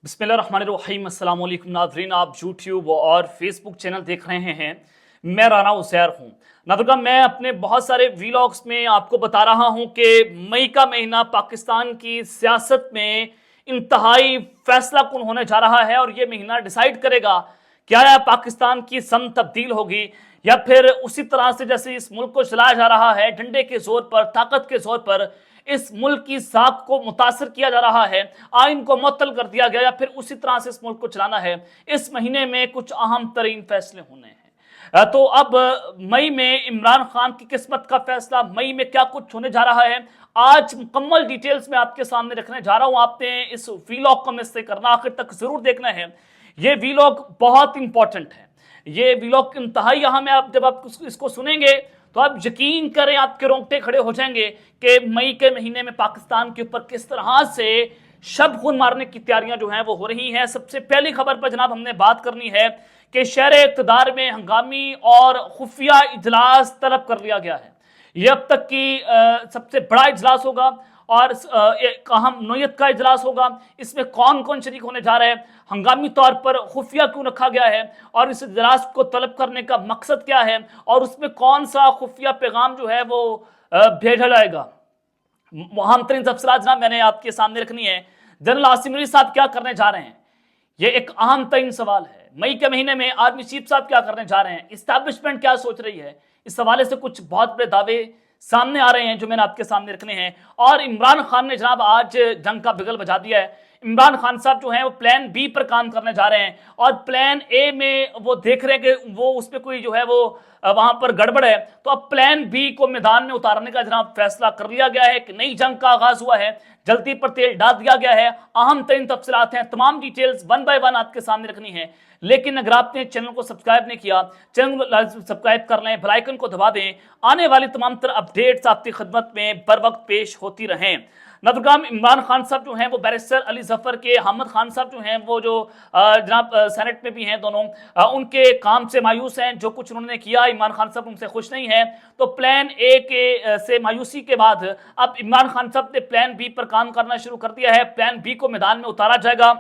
बिस्मिल्लाहिर्रहमानिर्रहीम अस्सलाम वालेकुम नाज़रीन, आप यूट्यूब और फेसबुक चैनल देख रहे हैं। मैं राना उज़ैर हूँ। नाज़रीन, मैं अपने बहुत सारे वीलॉग्स में आपको बता रहा हूँ कि मई का महीना पाकिस्तान की सियासत में इंतहाई फैसला कुन होने जा रहा है और ये महीना डिसाइड करेगा क्या है पाकिस्तान की सम तब्दील होगी या फिर उसी तरह से जैसे इस मुल्क को चलाया जा रहा है डंडे के जोर पर, ताकत के जोर पर इस मुल्क की साख को मुतासर किया जा रहा है, आइन को मुअत्तल कर दिया गया या फिर उसी तरह से इस मुल्क को चलाना है। इस महीने में कुछ अहम तरीन फैसले होने हैं। तो अब मई में इमरान खान की किस्मत का फैसला, मई में क्या कुछ होने जा रहा है, आज मुकम्मल डिटेल्स में आपके सामने रखने जा रहा हूं। आपने इस वीलॉग को मिस करना, आखिर तक जरूर देखना है। ये वीलॉग बहुत इंपॉर्टेंट है, ये वीलॉग इंतहाई अहम है। आप जब आप इसको सुनेंगे तो आप यकीन करें आपके रोंगटे खड़े हो जाएंगे कि मई के महीने में पाकिस्तान के ऊपर किस तरह से शब खून मारने की तैयारियां जो हैं वो हो रही हैं। सबसे पहली खबर पर जनाब हमने बात करनी है कि शहर इक़्तिदार में हंगामी और खुफिया इजलास तलब कर लिया गया है। ये अब तक की सबसे बड़ा इजलास होगा और एक अहम नोयत का इजलास होगा। इसमें कौन कौन शरीक होने जा रहे हैं, हंगामी तौर पर खुफिया क्यों रखा गया है और इस इजलास को तलब करने का मकसद क्या है और उसमें कौन सा खुफिया पैगाम जो है वो भेजा जाएगा। अहम तरीन तफसीलात जनाब मैंने आपके सामने रखनी है। जनरल आसिम मुनीर साहब क्या करने जा रहे हैं, ये एक अहम तरीन सवाल है। मई के महीने में आर्मी चीफ साहब क्या करने जा रहे हैं, इस्टेब्लिशमेंट क्या सोच रही है, इस हवाले से कुछ बहुत बड़े दावे सामने आ रहे हैं जो मैंने आपके सामने रखने हैं। और इमरान खान ने जनाब आज जंग का बिगल बजा दिया है। इमरान खान साहब जो हैं वो प्लान बी पर काम करने जा रहे हैं और प्लान ए में वो देख रहे हैं कि वो उस पर कोई जो है वो वहां पर गड़बड़ है, तो अब प्लान बी को मैदान में उतारने का जनाब फैसला कर लिया गया है कि नई जंग का आगाज हुआ है, जल्दी पर तेल डाल दिया गया है। अहम तरीन तफसीलात हैं, तमाम डिटेल्स वन बाय वन आपके सामने रखनी है। लेकिन अगर आपने चैनल को सब्सक्राइब नहीं किया, चैनल को सब्सक्राइब कर लें, बेल आइकन को दबा दें, आने वाली तमाम तरह अपडेट्स आपकी खिदमत में बर वक्त पेश होती रहें। नदरगाम इमरान खान साहब जो हैं वो बैरिस्टर अली जफर के हामिद खान साहब जो हैं वो जो जनाब सेनेट में भी हैं, दोनों उनके काम से मायूस हैं। जो कुछ उन्होंने किया इमरान खान साहब उनसे खुश नहीं है, तो प्लान ए के से मायूसी के बाद अब इमरान खान साहब ने प्लान बी पर काम करना शुरू कर दिया है। प्लान बी को मैदान में उतारा जाएगा।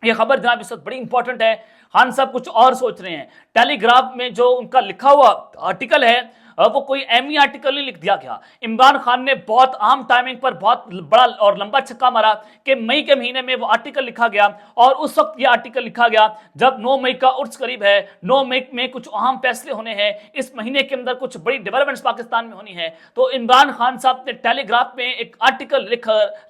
ये खबर जनाब इस वक्त बड़ी इंपॉर्टेंट है। खान साहब कुछ और सोच रहे हैं। टेलीग्राफ में जो उनका लिखा हुआ आर्टिकल है वो कोई एमी आर्टिकल नहीं लिख दिया गया। इमरान खान ने बहुत आम टाइमिंग पर बहुत बड़ा और लंबा छक्का मारा कि मई के महीने में वो आर्टिकल लिखा गया और उस वक्त ये आर्टिकल लिखा गया जब 9 मई का उर्स करीब है। 9 मई में कुछ अहम फैसले होने हैं, इस महीने के अंदर कुछ बड़ी डेवलपमेंट्स पाकिस्तान में होनी है। तो इमरान खान साहब ने टेलीग्राफ में एक आर्टिकल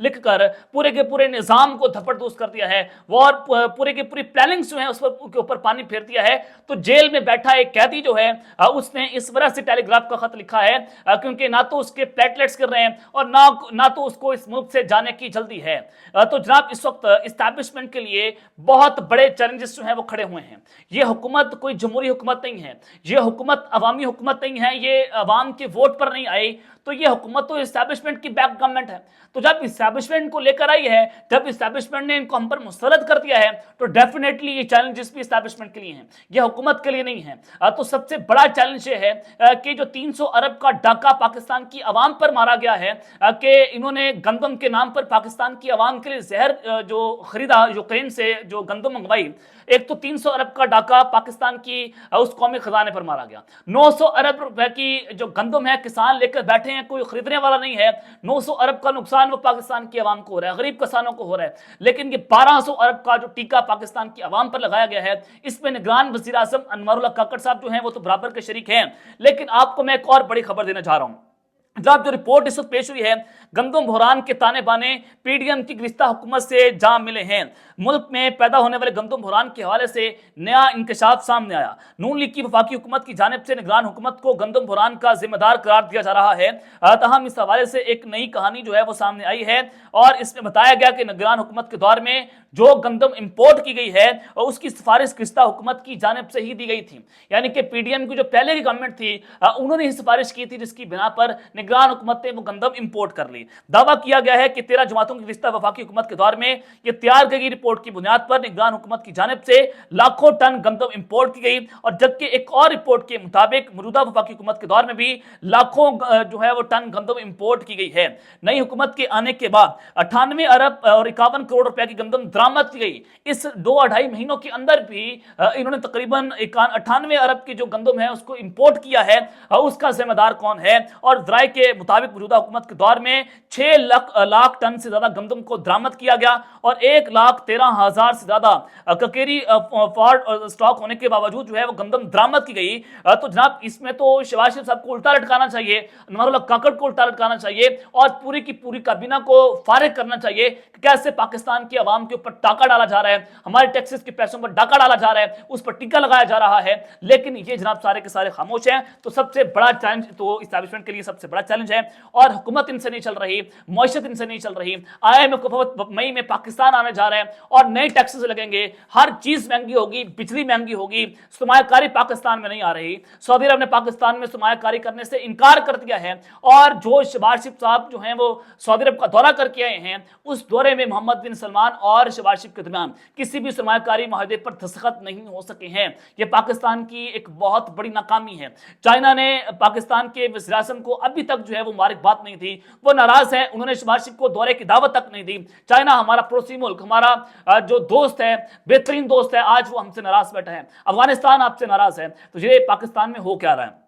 लिखकर पूरे के पूरे निज़ाम को धपड़दूस कर दिया है और पूरे की पूरी प्लानिंग जो है उस पर के ऊपर पानी फेर दिया है। तो जेल में बैठा एक कैदी जो है उसने इस वजह से टेलीग्राफ का खत लिखा है क्योंकि ना तो उसके प्लेटलेट्स कर रहे हैं और ना तो उसको इस मुल्क से जाने की जल्दी है। तो जनाब इस वक्त इस्टेब्लिशमेंट के लिए बहुत बड़े चैलेंजेस जो हैं वो खड़े हुए हैं। ये हुकूमत कोई जमहूरी हुकूमत नहीं है, ये हुकूमत अवामी हुकूमत नहीं है, ये अवाम के वोट पर नहीं आई, तो ये हुकूमत तो इस्टेब्लिशमेंट की बैक गवर्नमेंट है। तो जब इस्टेब्लिशमेंट को लेकर आई है, जब इस्टेब्लिशमेंट ने इनको हम पर मुस्तरद कर दिया है, तो डेफिनेटली ये चैलेंजेस भी इस्टेब्लिशमेंट के लिए हैं, ये हुकूमत के लिए नहीं है। तो सबसे बड़ा चैलेंज ये है कि जो 300 अरब का डाका पाकिस्तान की आवाम पर मारा गया है कि इन्होंने गंदम के नाम पर पाकिस्तान की आवाम के लिए जहर जो खरीदा, यूक्रेन से जो गंदम मंगवाई, एक तो 300 अरब का डाका पाकिस्तान की उस कौमी खजाने पर मारा गया। 900 अरब रुपए की जो गंदम है किसान लेकर बैठे हैं, कोई खरीदने वाला नहीं है। 900 अरब का नुकसान वो पाकिस्तान की आवाम को हो रहा है, गरीब किसानों को हो रहा है। लेकिन ये 1200 अरब का जो टीका पाकिस्तान की आवाम पर लगाया गया है, इसमें निगरान वज़ीर आज़म अनवरुल्लाह काकड़ साहब जो हैं वो तो बराबर के शरीक हैं। लेकिन आपको मैं एक और बड़ी खबर देना चाह रहा हूं। जब जो रिपोर्ट इस वक्त पेश हुई है, गंदम बहरान के ताने बाने पीडीएम की गुज़िश्ता हुकूमत से जहां मिले हैं। मुल्क में पैदा होने वाले गंदम बहरान के हवाले से नया इंकशाफ सामने आया। नून लीग की वफाकी हुकूमत की जानिब से निगरान हुकूमत को गंदम बहरान का जिम्मेदार करार दिया जा रहा है। तहम इस हवाले से एक नई कहानी जो है वो सामने आई है और इसमें बताया गया कि निगरान हुकूमत के दौर में जो गंदम इंपोर्ट की गई है उसकी सिफारिश गुज़िश्ता हुकूमत की जानिब से ही दी गई थी। यानी कि पीडीएम की जो पहले की गवर्नमेंट थी उन्होंने ही सिफारिश की थी, जिसकी बिना पर निगरान हुकूमत ने वो गंदम इंपोर्ट कर ली। दावा किया गया है कि 13 जमातों की फरिश्ता वफाकी हुकूमत के दौर में ये तैयार की गई रिपोर्ट की बुनियाद पर निगरान हुकूमत की जानिब से लाखों टन गंदम इंपोर्ट की गई, और जबकि एक और रिपोर्ट के मुताबिक मौजूदा वफाकी हुकूमत के दौर में भी लाखों जो है वो टन गंदम इंपोर्ट की गई है। नई हुकूमत के आने के बाद 98 अरब और 51 करोड़ रुपए की गंदम दरामद की गई। इस 2-2.5 महीनों के अंदर भी इन्होंने तकरीबन 98 अरब की जो गंदम है उसको इंपोर्ट किया है। उसका जिम्मेदार कौन है? और जराये के मुताबिक मौजूदा हुकूमत के दौर में 6 लाख टन से ज्यादा गंदम को दरामद किया गया, और 1,13,000 से ज्यादा ककेरी फॉर्ड स्टॉक होने के बावजूद जो है वो गंदम दरामद की गई। तो जनाब इसमें तो शहबाज शरीफ साहब को उल्टा लटकाना चाहिए, नवाजुल्ला काकड़ को उल्टा लटकाना चाहिए, और पूरी की पूरी काबीना को फारिग करना चाहिए कि कैसे पाकिस्तान की आवाम के ऊपर टाका डाला जा रहा है, हमारे टैक्सेस के पैसों पर डाका डाला जा रहा है, उस पर टीका लगाया जा रहा है। लेकिन ये जनाब सारे के सारे खामोश हैं। तो सबसे बड़ा चैलेंज तो इस्टेब्लिशमेंट के लिए सबसे बड़ा चैलेंज है, और हुकूमत इनसे नहीं चल रही, मईशत इनसे नहीं चल रही। IMF मई में पाकिस्तान आने जा रहे हैं और नए टैक्सेस लगेंगे, हर चीज महंगी होगी, बिजली महंगी होगी, सरमायाकारी पाकिस्तान में नहीं आ रही। सऊदी अरब ने पाकिस्तान में सरमायाकारी करने से इनकार कर दिया है, और जो शहबाज शरीफ साहब जो हैं वो सऊदी अरब का दौरा करके आए हैं, उस दौरे में मोहम्मद बिन सलमान और शहबाज शरीफ के दरमियान किसी भी सरमायाकारी माहदे पर दस्तखत नहीं हो सके हैं। यह पाकिस्तान की एक बहुत बड़ी नाकामी है। चाइना ने पाकिस्तान के वज़ीर आज़म को अभी तक जो है वो मुबारकबाद नहीं दी, वो नाराज है, उन्होंने शहबाज शरीफ को दौरे की दावत तक नहीं दी। चाइना हमारा पड़ोसी मुल्क, हमारा जो दोस्त है, बेहतरीन दोस्त है, आज वो हमसे नाराज बैठा है। अफगानिस्तान आपसे नाराज है। तो ये पाकिस्तान में हो क्या रहा है?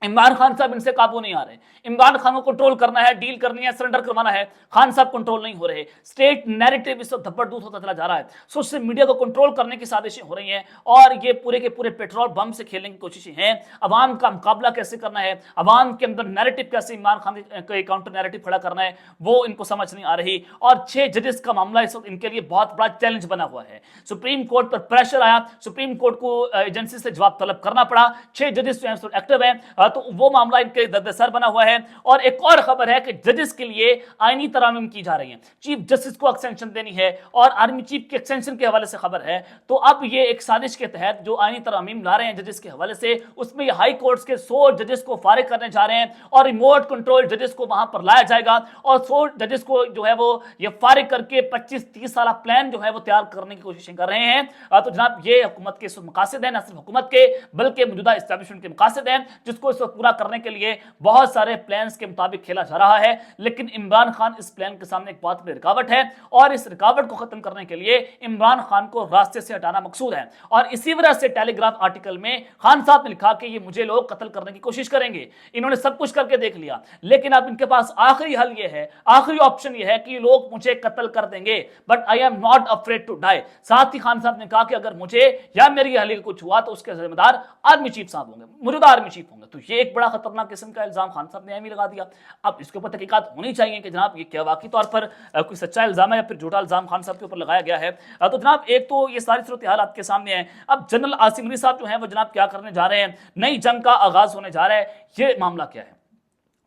इमरान खान साहब इनसे काबू नहीं आ रहे। इमरान खान को कंट्रोल करना है, डील करनी है, सरेंडर करवाना है, खान साहब कंट्रोल नहीं हो रहे। स्टेट नैरेटिव इस वक्त धब्बड़दूत होता चला जा रहा है। सोशल मीडिया को कंट्रोल करने की साजिशें हो रही हैं, और ये पूरे के पूरे पेट्रोल बम से खेलने की कोशिशें हैं। अवाम का मुकाबला कैसे करना है, अवाम के अंदर नैरेटिव कैसे इमरान खान के काउंटर नैरेटिव खड़ा करना है, वो इनको समझ नहीं आ रही। और 6 जजेस का मामला इस वक्त इनके लिए बहुत बड़ा चैलेंज बना हुआ है। सुप्रीम कोर्ट पर प्रेशर आया, सुप्रीम कोर्ट को एजेंसी से जवाब तलब करना पड़ा। 6 जजेस जो हैं एक्टिव हैं, तो वो मामला इनके दर्दसर बना हुआ है। और एक और खबर है कि जजेस के लिए आईनी तरामीम की जा रही है, चीफ जस्टिस को एक्सटेंशन देनी है, और आर्मी चीफ के एक्सटेंशन के हवाले से खबर है। तो अब ये एक साजिश के तहत जो आईनी तरामीम ला रहे हैं जजेस के हवाले से, उसमें ये हाई कोर्ट्स के 100 जजेस को फारिग करने जा रहे हैं, और रिमोट कंट्रोल जजेस को वहां पर लाया जाएगा, और 100 जजेस को जो है वो ये फारिग करके 25-30 साल प्लान जो है वो तैयार करने की कोशिशें कर रहे हैं। तो जनाब ये हुकूमत के मकासद है, न सिर्फ हुकूमत के बल्कि मौजूदा एस्टेब्लिशमेंट के मकासद हैं, जिसको इस वक्त पूरा करने के लिए बहुत सारे प्लान्स के मुताबिक खेला जा रहा है। लेकिन इमरान खान इस प्लान के सामने एक बहुत बड़ी रुकावट है, और इस रुकावट को खत्म करने के लिए इमरान खान को रास्ते से हटाना मकसूद है। और इसी वजह से टेलीग्राफ आर्टिकल में खान साहब ने लिखा कि ये मुझे लोग कत्ल करने की कोशिश करेंगे। इन्होंने सब कुछ करके देख लिया, लेकिन अब इनके पास आखिरी हल ये है, आखिरी ऑप्शन ये है कि लोग मुझे कत्ल कर देंगे, but I am not afraid to die. साथ ही खान साहब ने कहा कि अगर मुझे या मेरी अहली को कुछ हुआ तो उसके जिम्मेदार आर्मी चीफ साहब होंगे, मौजूदा आर्मी चीफ होंगे। तो ये एक बड़ा खतरनाक किस्म का इल्जाम खान साहब ने अहमी लगा दिया। अब इसके ऊपर तहकीकात होनी चाहिए कि जनाब ये क्या वाकई तौर पर कोई सच्चा इल्जाम है या फिर झूठा इल्जाम खान साहब के ऊपर लगाया गया है। तो जनाब एक तो ये सारी सूरत हाल आपके सामने है। अब जनरल आसिम अली साहब जो है वो जनाब क्या करने जा रहे हैं, नई जंग का आगाज होने जा रहा है। ये मामला क्या है,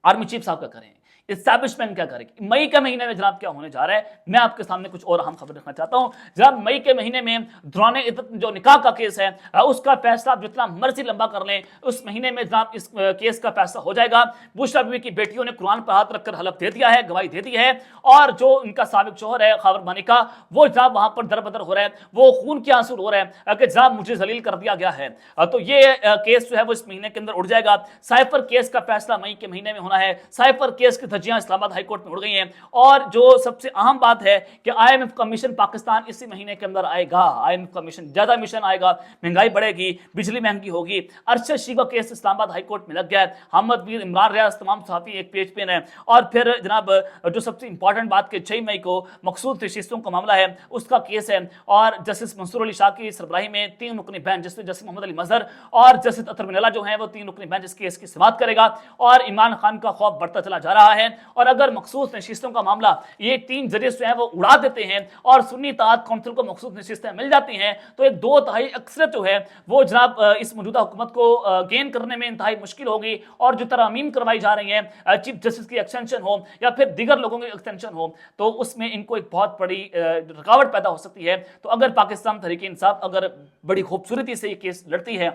आर्मी चीफ साहब क्या करें, एस्टैब्लिशमेंट क्या करेगी, मई के महीने में जनाब क्या होने जा रहा है। मैं आपके सामने कुछ और अहम खबर रखना चाहता हूं। जनाब मई के महीने में दौरान इद्दत जो निकाह का केस है उसका फैसला जितना मर्जी लंबा कर लें, उस महीने में जनाब इस केस का फैसला हो जाएगा। बुशरा बीवी की बेटियों ने कुरान पर हाथ रखकर हलफ दे दिया है, गवाही दे दी है, और जो इनका साबिक शोहर है खबर बानी का, वो जनाब वहां पर दरबदर हो रहा है, वो खून के आंसू रो रहे हैं कि जनाब मुझे जलील कर दिया गया है। तो ये केस जो है वो इस महीने के अंदर उड़ जाएगा। साइफर केस का फैसला मई के महीने में होना है। साइफर केस की धज्जियां इस्लामाबाद हाईकोर्ट में उड़ गई हैं। और जो सबसे अहम बात है कि IMF कमीशन पाकिस्तान इसी महीने के अंदर आएगा। IMF कमीशन ज्यादा मिशन आएगा, महंगाई बढ़ेगी, बिजली महंगी होगी। अरशद शीबा केस इस्लामाबाद हाईकोर्ट में लग गया है। अहमद मीर, इमरान रियाज, तमाम सहाफी एक पेज पे हैं। और फिर जनाब जो सबसे इंपॉर्टेंट बात के 6 मई को मकसूद नशिस्तों का मामला है, उसका केस है। और जस्टिस मंसूर अली शाह की सरबराही में 3 रुकनी बेंच, जिसमें जस्टिस मोहम्मद अली मजहर और जस्टिस अतर मिनल्ला जो है वो 3 रुकनी बेंच इस केस की समाअत करेगा। और इमरान खान का खौफ बढ़ता चला जा रहा है। और अगर मखसूस नशिस्तों का मामला ये 3 जजेस जो है वो उड़ा देते हैं और सुन्नी इत्तेहाद काउंसिल को मखसूस नशिस्तें मिल जाती हैं, तो एक 2/3 अक्सरियत जो है वो जनाब इस मौजूदा हुकूमत को गेन करने में इंतहाई मुश्किल होगी। और जो तरमीम करवाई जा रही हैं, चीफ जस्टिस की एक्सटेंशन हो या फिर दीगर लोगों की एक्सटेंशन हो, तो उसमें इनको एक बहुत बड़ी रुकावट पैदा हो सकती है। तो अगर पाकिस्तान तहरीक इंसाफ अगर बड़ी खूबसूरती से ये केस लड़ती है,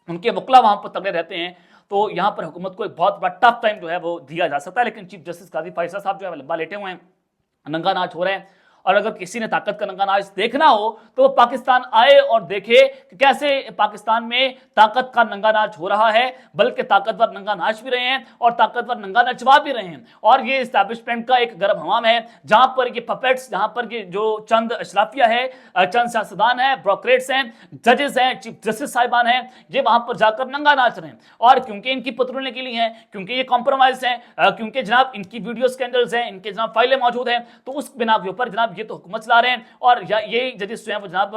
उनके वकला वहां पर तगड़े रहते हैं, तो यहाँ पर हुकूमत को एक बहुत बड़ा टफ टाइम जो है वो दिया जा सकता है। लेकिन चीफ जस्टिस काजी फैसला साहब जो है लंबा लेटे हुए हैं, नंगा नाच हो रहे हैं, और अगर किसी ने ताकत का नंगा नाच देखना हो तो वो पाकिस्तान आए और देखे कि कैसे पाकिस्तान में ताकत का नंगा नाच हो रहा है, बल्कि ताकतवर नंगा नाच भी रहे हैं और ताकतवर नंगा नचवा भी रहे हैं। और ये इस्टेब्लिशमेंट का एक गर्म हमाम है, जहां पर ये पपेट्स, जहां पर ये जो चंद अशराफिया है, चंद सियासतदान है, ब्रोकरेट्स हैं, जजेस हैं, चीफ जस्टिस साहिबान हैं, ये वहां पर जाकर नंगा नाच रहे हैं। और क्योंकि इनकी पतरूने के लिए हैं, क्योंकि ये कॉम्प्रोमाइज हैं, क्योंकि जनाब इनकी वीडियो स्कैंडल्स हैं, इनके जनाब फाइलें मौजूद हैं, तो उस बिना के ऊपर जनाब ये तो हुकूमत चला रहे हैं और ये जजेस जो हैं वो जनाब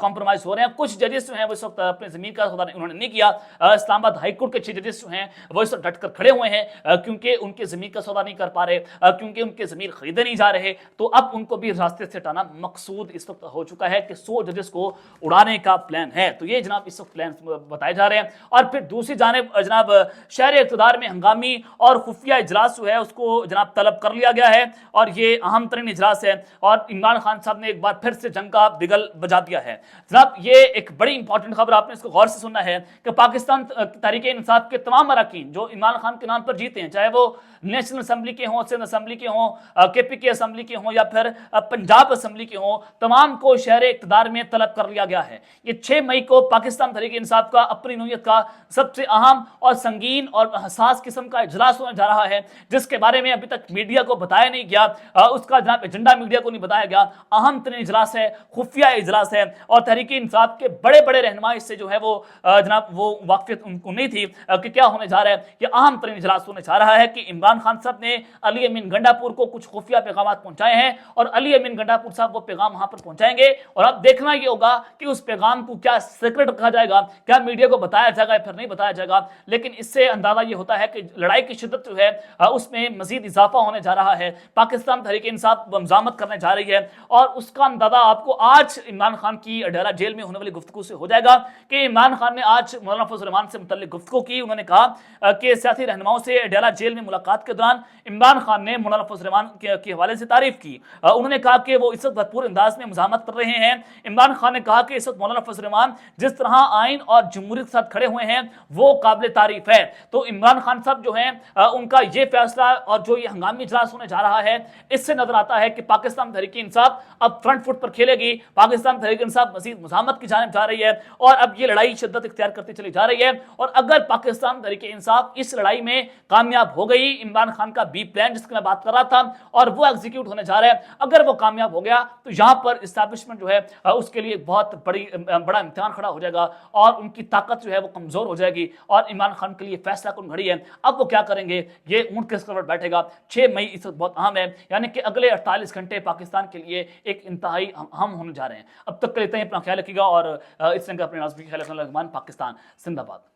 कॉम्प्रोमाइज हो रहे हैं। कुछ जजेस जो हैं वो इस वक्त अपने जमीन का सौदा उन्होंने नहीं किया। इस्लामाबाद हाई कोर्ट के 6 जजेस जो हैं वो इस वक्त डटकर खड़े हुए हैं, क्योंकि उनके जमीन का सौदा नहीं कर पा रहे, क्योंकि उनके जमीन खरीदे नहीं जा रहे। तो अब उनको भी रास्ते से हटाना मकसूद इस वक्त हो चुका है कि 100 जजेस को उड़ाने का प्लान है। तो ये जनाब इस वक्त प्लान बताए जा रहे हैं। और फिर दूसरी जानिब जनाब शहर इक़्तिदार में हंगामी और खुफिया इजलास जो है उसको जनाब तलब कर लिया गया है, और ये अहम तरीन इजलास है, और इमरान खान साहब ने एक बार फिर से जंग का बिगल बजा दिया है। जनाब ये एक बड़ी इंपॉर्टेंट खबर, आपने इसको गौर से सुनना है कि पाकिस्तान तहरीक इंसाफ के तमाम अरकान जो इमरान खान के नाम पर जीते हैं, चाहे वो नेशनल असेंबली के हों, सिंध असेंबली के हों, KPK असेंबली के हों, या फिर पंजाब असेंबली के हों, तमाम को शहर इक़्तिदार में तलब कर लिया गया है। ये 6 मई को पाकिस्तान तहरीक इंसाफ का अपनी नौयत का सबसे अहम और संगीन और हसास किस्म का इजलास होने जा रहा है, जिसके बारे में अभी तक मीडिया को बताया नहीं गया, उसका जनाब एजेंडा मीडिया को नहीं बताया गया। अहम तरीन इजलास है, खुफिया इजलास है, और तहरीक इंसाफ के बड़े बड़े रहनुमा इससे जो है वो जनाब वो वाकफियत उनको नहीं थी कि क्या होने जा रहा है। यह अहम तरीन इजलास होने जा रहा है कि इमरान खान साहब ने अली अमीन गंडापुर को कुछ खुफिया पैगाम पहुंचाए हैं, और अली अमीन गंडापुर साहब वो पैगाम वहां पर पहुंचाएंगे, और अब देखना ये होगा कि उस पैगाम को क्या सीक्रेट रखा जाएगा, क्या मीडिया को बताया जाएगा या फिर नहीं बताया जाएगा। लेकिन इससे अंदाजा ये होता है कि लड़ाई की शिद्दत जो है उसमें मजीद इजाफा होने जा रहा है। पाकिस्तान तहरीक इंसाफ मज़ामत करने जा रही है, और उसका अंदाजा आपको आज इमरान खान की अडयाला जेल में होने वाली गुफ्तगू से हो जाएगा कि इमरान खान ने आज मौलाना फजल रहमान से मुतल्लिक गुफ्तगू की। उन्होंने कहा कि सियासी रहनुमाओं से अडयाला जेल में मुलाकात के दौरान इमरान खान ने मौलाना फजल रहमान के हवाले से तारीफ की। उन्होंने कहा कि वो इस वक्त भरपूर अंदाज में मज़ामत कर रहे हैं। इमरान खान ने कहा कि इस वक्त मौलाना फजल रहमान जिस तरह आइन और जमहूरियत के साथ खड़े हुए हैं वो काबिल तारीफ है। तो इमरान खान साहब जो हैं उनका ये फैसला और जो ये हंगामी इजलास होने जा रहा है, इससे नजर आता है कि पाकिस्तान तहरीक इंसाफ अब फ्रंट फुट पर खेलेगी। पाकिस्तान तहरीक इंसाफ मजीद मुज़ामत की जानिब जा रही है, और अब ये लड़ाई शिद्दत इख्तियार करती चली जा रही है। और अगर पाकिस्तान तहरीक इंसाफ इस लड़ाई में कामयाब हो गई, इमरान खान का बी प्लान जिसकी मैं बात कर रहा था और वो एग्जीक्यूट होने जा रहा है, अगर वो कामयाब हो गया तो यहाँ पर इस्टेब्लिशमेंट जो है उसके लिए बहुत बड़ा इम्तिहान खड़ा हो जाएगा, और उनकी ताकत जो है वो कमजोर हो जाएगी, और इमरान खान के लिए फैसला कौन घड़ी है। अब वो क्या करेंगे, ये ऊंट किस पर बैठेगा। 6 मई इस वक्त बहुत अहम है, यानी कि अगले 48 घंटे पाकिस्तान के लिए एक इंतहाई अहम होने जा रहे हैं। अब तक के लिए अपना ख्याल रखिएगा, और इस तरह का अपने नाज़रीन ख्याल रखना। पाकिस्तान जिंदाबाद।